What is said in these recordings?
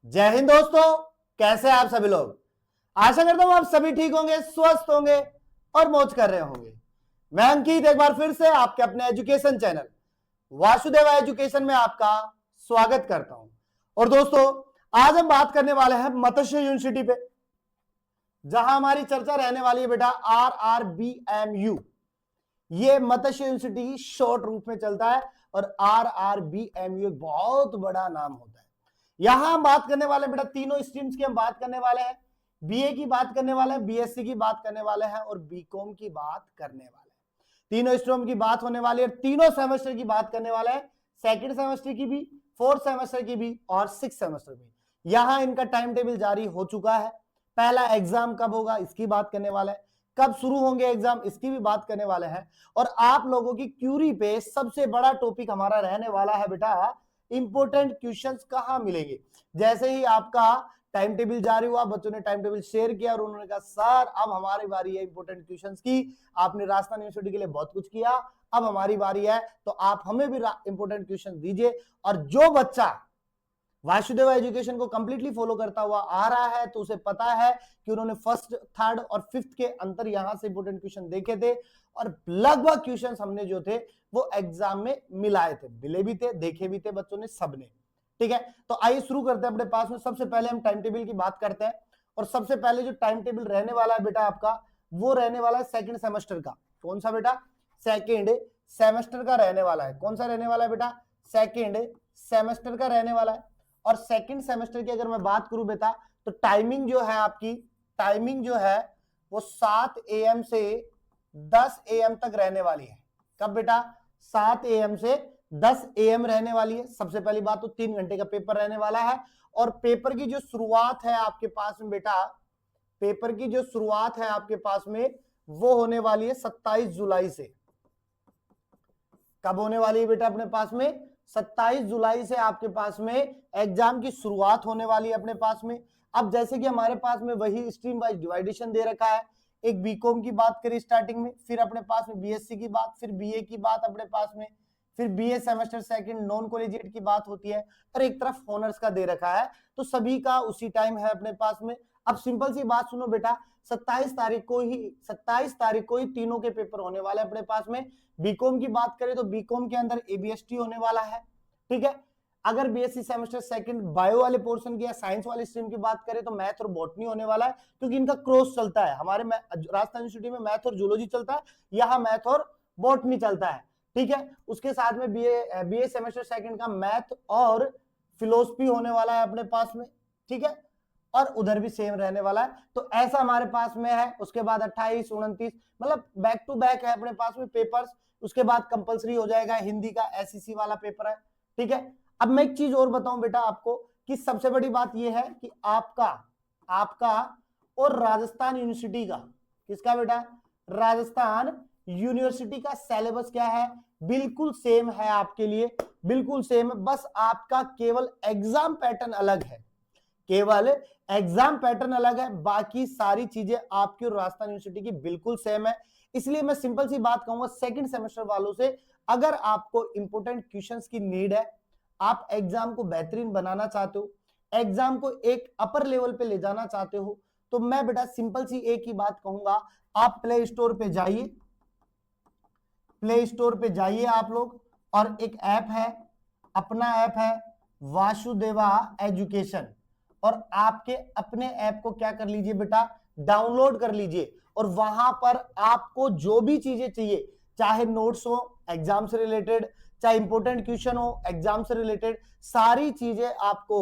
जय हिंद दोस्तों, कैसे हैं आप सभी लोग। आशा करता हूं आप सभी ठीक होंगे, स्वस्थ होंगे और मौज कर रहे होंगे। मैं अंकित एक बार फिर से आपके अपने एजुकेशन चैनल वासुदेवा एजुकेशन में आपका स्वागत करता हूं। और दोस्तों, आज हम बात करने वाले हैं मत्स्य यूनिवर्सिटी पे, जहां हमारी चर्चा रहने वाली है बेटा RRBMU। ये मत्स्य यूनिवर्सिटी शॉर्ट रूप में चलता है और RRBMU एक बहुत बड़ा नाम होता है। यहां हम बात करने वाले बेटा तीनों स्ट्रीम्स की हम बात करने वाले हैं। बीए की बात करने वाले हैं, बीएससी की बात करने वाले हैं और बीकॉम की बात करने वाले हैं। तीनों स्ट्रीम की बात होने वाली है, तीनों सेमेस्टर की बात करने वाले हैं, सेकंड सेमेस्टर की भी, फोर्थ सेमेस्टर की भी और सिक्स सेमेस्टर भी। यहां इनका टाइम टेबल जारी हो चुका है। पहला एग्जाम कब होगा इसकी बात करने वाला है, कब शुरू होंगे एग्जाम इसकी भी बात करने वाले हैं। और आप लोगों की क्यूरी पे सबसे बड़ा टॉपिक हमारा रहने वाला है बेटा इंपोर्टेंट क्वेश्चंस कहां मिलेंगे। जैसे ही आपका टाइम टेबल जारी हुआ, बच्चों ने टाइम टेबल शेयर किया और उन्होंने कहा सर अब हमारी बारी है इंपोर्टेंट क्वेश्चंस की, आपने राजस्थान यूनिवर्सिटी के लिए बहुत कुछ किया, अब हमारी बारी है, तो आप हमें भी इंपोर्टेंट क्वेश्चन दीजिए। और जो बच्चा वासुदेवा एजुकेशन को कंप्लीटली फॉलो करता हुआ आ रहा है तो उसे पता है कि उन्होंने फर्स्ट, थर्ड और फिफ्थ के अंतर यहां से इंपोर्टेंट क्वेश्चन देखे थे और लगभग क्वेश्चंस हमने जो थे वो एग्जाम में मिलाए थे, मिले भी थे, देखे भी थे बच्चों ने, सबने। ठीक है, तो आइए शुरू करते हैं अपने पास में। सबसे पहले हम टाइम टेबल की बात करते हैं और सबसे पहले जो टाइम टेबल रहने वाला है बेटा आपका, वो रहने वाला है सेकंड सेमेस्टर का। कौन सा बेटा? सेकंड सेमेस्टर का रहने वाला है। कौन सा रहने वाला है बेटा? सेकंड सेमेस्टर का रहने वाला है। और सेकंड सेमेस्टर की अगर मैं बात करूं बेटा, तो टाइमिंग जो है आपकी, टाइमिंग जो है वो 7 AM से 10 AM तक रहने वाली है। कब बेटा? 7 AM से 10 AM रहने वाली है। सबसे पहली बात तो 3 घंटे का पेपर रहने वाला है। और पेपर की जो शुरुआत है आपके पास में बेटा, पेपर की जो शुरुआत है आपके पास में वो होने वाली है 27 जुलाई से। कब होने वाली है बेटा अपने पास में? 27 जुलाई से आपके पास में एग्जाम की शुरुआत होने वाली है अपने पास में। अब जैसे कि हमारे पास में वही स्ट्रीम वाइज डिवाइडेशन दे रखा है, एक बीकॉम की बात करें स्टार्टिंग में, फिर अपने पास में बीएससी की बात, फिर बीए की बात अपने पास में, फिर BA semester second non collegiate की बात होती है और एक तरफ ऑनर्स का दे रखा है। तो सभी का उसी टाइम है अपने पास में। अब सिंपल सी बात सुनो बेटा, 27 तारीख को ही तीनों के पेपर होने वाले अपने पास में। बीकॉम की बात करें तो बीकॉम के अंदर एबीएसटी होने वाला है। ठीक है, अगर बीएससी सेमेस्टर सेकंड बायो वाले पोर्शन की या साइंस वाली स्ट्रीम की बात करें तो मैथ और बॉटनी होने वाला है, क्योंकि इनका क्रॉस चलता है। हमारे राजस्थान यूनिवर्सिटी में मैथ और जूलॉजी चलता है, यहाँ मैथ और बॉटनी चलता है। ठीक है, उसके साथ में बीए सेमेस्टर सेकंड का मैथ और फिलोसफी होने वाला है अपने पास में। ठीक है, और उधर भी सेम रहने वाला है। तो ऐसा हमारे पास में है। उसके बाद 28, 29 मतलब बैक टू बैक है अपने पास में पेपर्स। उसके बाद कंपलसरी हो जाएगा हिंदी का एसईसी वाला पेपर है। ठीक है, अब मैं एक चीज और बताऊं बेटा आपको कि सबसे बड़ी बात यह है कि आपका और राजस्थान यूनिवर्सिटी का, किसका बेटा? राजस्थान यूनिवर्सिटी का सिलेबस क्या है? बिल्कुल सेम है आपके लिए, बिल्कुल सेम है। बस आपका केवल एग्जाम पैटर्न अलग है, केवल एग्जाम पैटर्न अलग है, बाकी सारी चीजें आपकी और राजस्थान यूनिवर्सिटी की बिल्कुल सेम है। इसलिए मैं सिंपल सी बात कहूंगा सेकंड सेमेस्टर वालों से, अगर आपको इंपोर्टेंट क्वेश्चंस की नीड है, आप एग्जाम को बेहतरीन बनाना चाहते हो, एग्जाम को एक अपर लेवल पे ले जाना चाहते हो, तो मैं बेटा सिंपल सी एक ही बात कहूंगा, आप प्ले स्टोर पे जाइए, प्ले स्टोर पे जाइए आप लोग, और एक ऐप है, अपना ऐप है वासुदेवा एजुकेशन, और आपके अपने ऐप को क्या कर लीजिए बेटा, डाउनलोड कर लीजिए। और वहां पर आपको जो भी चीजें चाहिए, चाहे नोट्स हो एग्जाम से रिलेटेड, चाहे इंपोर्टेंट क्वेश्चन हो एग्जाम से रिलेटेड, सारी चीजें आपको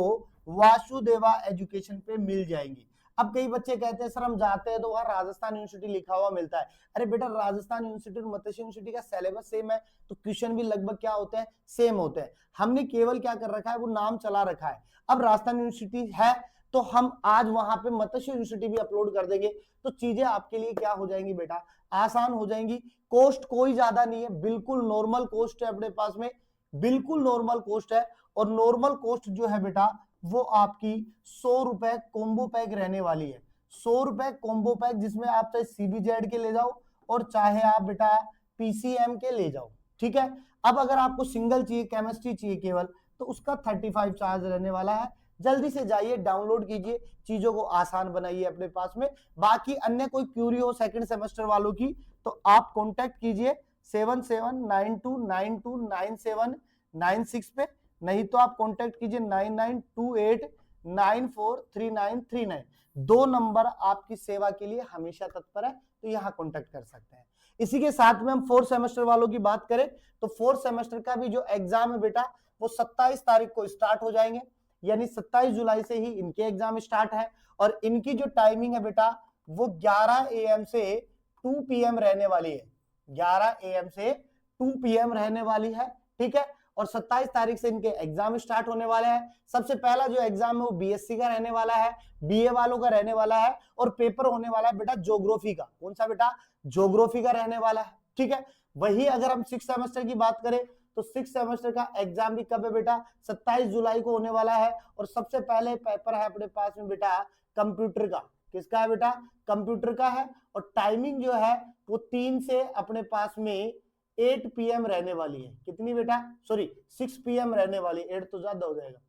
वासुदेवा एजुकेशन पे मिल जाएंगी। अब कई बच्चे कहते हैं सर हम जाते हैं तो वहां राजस्थान यूनिवर्सिटी लिखा हुआ मिलता है। अरे बेटा, राजस्थान यूनिवर्सिटी और मत्स्य यूनिवर्सिटी का सिलेबस सेम है, तो क्वेश्चन भी लगभग क्या होते हैं, सेम होते हैं। हमने केवल क्या कर रखा है, वो नाम चला रखा है। अब राजस्थान यूनिवर्सिटी है तो हम आज वहां पे मत्स्य यूनिवर्सिटी भी अपलोड कर देंगे, तो चीजें आपके लिए क्या हो जाएंगी बेटा, आसान हो जाएंगी। कोस्ट कोई ज्यादा नहीं है, बिल्कुल नॉर्मल कोस्ट है अपने पास में, बिल्कुल नॉर्मल कोस्ट है। और नॉर्मल कोस्ट जो है बेटा वो आपकी 100 रुपए कॉम्बो पैक रहने वाली है। 100 रुपए कॉम्बो पैक, जिसमें आप चाहे सीबीजेड के ले जाओ और चाहे आप बेटा पीसीएम के ले जाओ। ठीक है, अब अगर आपको सिंगल चाहिए, केमिस्ट्री चाहिए केवल, तो उसका 35 चार्ज रहने वाला है। जल्दी से जाइए, डाउनलोड कीजिए, चीजों को आसान बनाइए अपने पास में। बाकी अन्य कोई क्यूरी हो सेकंड सेमेस्टर वालों की तो आप कॉन्टेक्ट कीजिए 7792929796 पे, नहीं तो आप कॉन्टेक्ट कीजिए 9928943939। दो नंबर आपकी सेवा के लिए हमेशा तत्पर है, तो यहां कॉन्टेक्ट कर सकते हैं। इसी के साथ में हम फोर्थ सेमेस्टर वालों की बात करें तो फोर्थ सेमेस्टर का भी जो एग्जाम है बेटा वो 27 तारीख को स्टार्ट हो जाएंगे, यानी 27 जुलाई से ही इनके एग्जाम स्टार्ट है। और इनकी जो टाइमिंग है बेटा वो 11 AM से 2 PM रहने वाली है, 11 AM से 2 PM रहने वाली है, ठीक है। और 27 तारीख से इनके एग्जाम स्टार्ट होने वाले हैं। सबसे पहला जो एग्जाम है वो BSc का रहने वाला है, BA वालों का रहने वाला है, और पेपर होने वाला है बेटा ज्योग्राफी का। कौन सा बेटा? ज्योग्राफी का रहने वाला है, ठीक है। वही अगर हम 6 सेमेस्टर की बात करें तो 6 सेमेस्टर का एग्जाम भी कब है बेटा? 27 जुलाई को होने वाला है। और सबसे पहले पेपर है अपने पास में बेटा कंप्यूटर का। किसका है बेटा? कंप्यूटर का है। और टाइमिंग जो है वो 3 से अपने पास में 8 PM रहने वाली है। कितनी बेटा? सॉरी 6 PM रहने वाली, 8 तो ज्यादा हो जाएगा,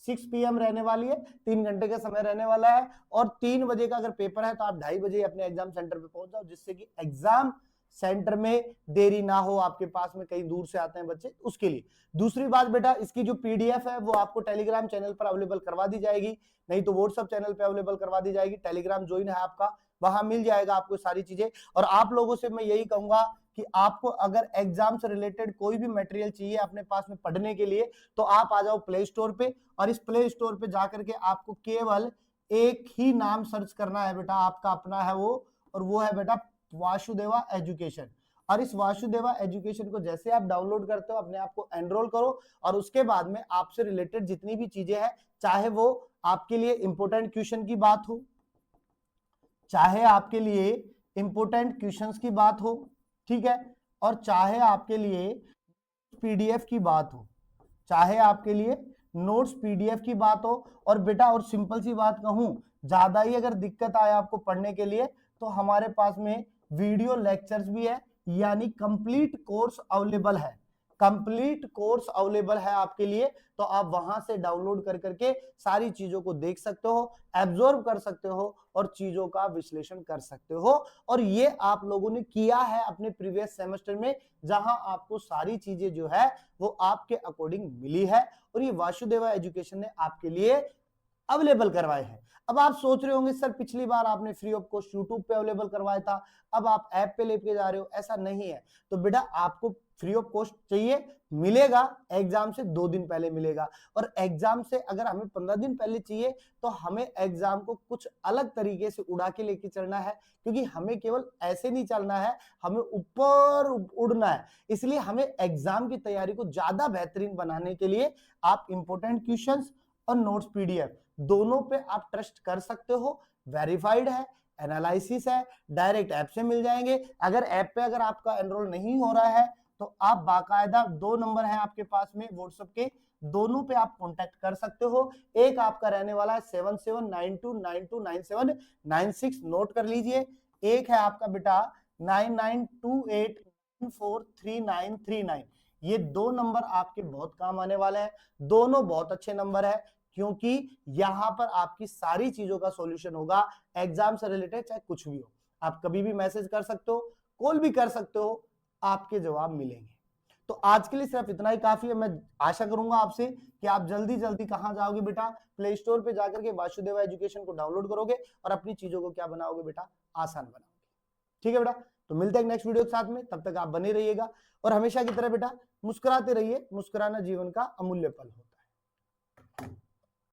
6 PM रहने वाली है, 3 घंटे का समय रहने वाला है। और 3 बजे का अगर पेपर है तो आप 2:30 बजे अपने एग्जाम सेंटर पे पहुंच जाओ, जिससे कि एग्जाम सेंटर में देरी ना हो आपके पास में, कहीं दूर से आते हैं बच्चे उसके लिए। दूसरी बात बेटा, इसकी जो PDF है वो आपको टेलीग्राम चैनल पर अवेलेबल करवा दी जाएगी, नहीं तो व्हाट्सएप चैनल पे अवेलेबल करवा दी जाएगी। टेलीग्राम ज्वाइन है आपका, वहां मिल जाएगा आपको सारी चीजें। और आप लोगों से मैं यही कहूंगा कि आपको अगर एग्जाम से रिलेटेड कोई भी मटेरियल चाहिए अपने पास में पढ़ने के लिए तो आप आ जाओ प्ले स्टोर पे, और इस प्ले स्टोर पे जाकर के आपको केवल एक ही नाम सर्च करना है बेटा, आपका अपना है वो, और वो है बेटा वासुदेवा एजुकेशन। और इस वासुदेवा एजुकेशन को जैसे आप डाउनलोड करते हो अपने आप को एनरोल करो, और उसके बाद में आपसे रिलेटेड जितनी भी चीजें हैं, चाहे वो आपके लिए इंपोर्टेंट क्वेश्चन की बात हो, चाहे आपके लिए इंपोर्टेंट क्वेश्चंस की बात हो, ठीक है, और चाहे आपके लिए PDF की बात हो, चाहे आपके लिए नोट्स PDF की बात हो। और बेटा और सिंपल सी बात कहूं, ज्यादा ही अगर दिक्कत आए आपको पढ़ने के लिए तो हमारे पास में वीडियो लेक्चर्स भी है, यानी कंप्लीट कोर्स अवेलेबल है, कंप्लीट कोर्स अवेलेबल है आपके लिए। तो आप वहां से डाउनलोड कर करके सारी चीजों को देख सकते हो, एब्जॉर्ब कर सकते हो और चीजों का विश्लेषण कर सकते हो। और ये आप लोगों ने किया है अपने प्रीवियस सेमेस्टर में, जहां आपको सारी चीजें जो है वो आपके अकॉर्डिंग मिली है, और ये वासुदेवा एजुकेशन ने आपके लिए अवेलेबल करवाए हैं। अब आप सोच रहे होंगे सर पिछली बार आपने फ्री ऑफ कॉस्ट यूट्यूब पे अवेलेबल करवाया था, अब आप ऐप पे लेके जा रहे हो, ऐसा नहीं है। तो बेटा आपको फ्री ऑफ कॉस्ट चाहिए, मिलेगा एग्जाम से 2 दिन पहले मिलेगा। और एग्जाम से अगर हमें 15 दिन पहले चाहिए तो हमें एग्जाम को कुछ अलग तरीके से उड़ा के लेके चलना है, क्योंकि हमें केवल ऐसे नहीं चलना है, हमें ऊपर उड़ना है। इसलिए हमें एग्जाम की तैयारी को ज्यादा बेहतरीन बनाने के लिए आप इंपोर्टेंट क्वेश्चंस और नोट्स PDF दोनों पे आप ट्रस्ट कर सकते हो। वेरीफाइड है, एनालिसिस है, डायरेक्ट ऐप से मिल जाएंगे। अगर ऐप पे अगर आपका एनरोल नहीं हो रहा है तो आप बाकायदा 2 नंबर है आपके पास में व्हाट्सएप के, दोनों पे आप कांटेक्ट कर सकते हो। एक आपका रहने वाला है 7792929796, नोट कर लीजिए। एक है आपका बेटा 9928943939। ये 2 नंबर आपके बहुत काम आने वाले हैं, दोनों बहुत अच्छे नंबर है, क्योंकि यहां पर आपकी सारी चीजों का सॉल्यूशन होगा एग्जाम से रिलेटेड, चाहे कुछ भी हो। आप कभी भी मैसेज कर सकते हो, कॉल भी कर सकते हो, आपके जवाब मिलेंगे। तो आज के लिए सिर्फ इतना ही काफी है। मैं आशा करूंगा आपसे कि आप जल्दी जल्दी कहां जाओगे बेटा, प्ले स्टोर पे जाकर के वासुदेवा एजुकेशन को डाउनलोड करोगे और अपनी चीजों को क्या बनाओगे बेटा, आसान बनाओगे। ठीक है बेटा, तो मिलते हैं नेक्स्ट वीडियो के साथ में, तब तक आप बने रहिएगा और हमेशा की तरह बेटा मुस्कुराते रहिए, मुस्कुराना जीवन का अमूल्य पल होता है।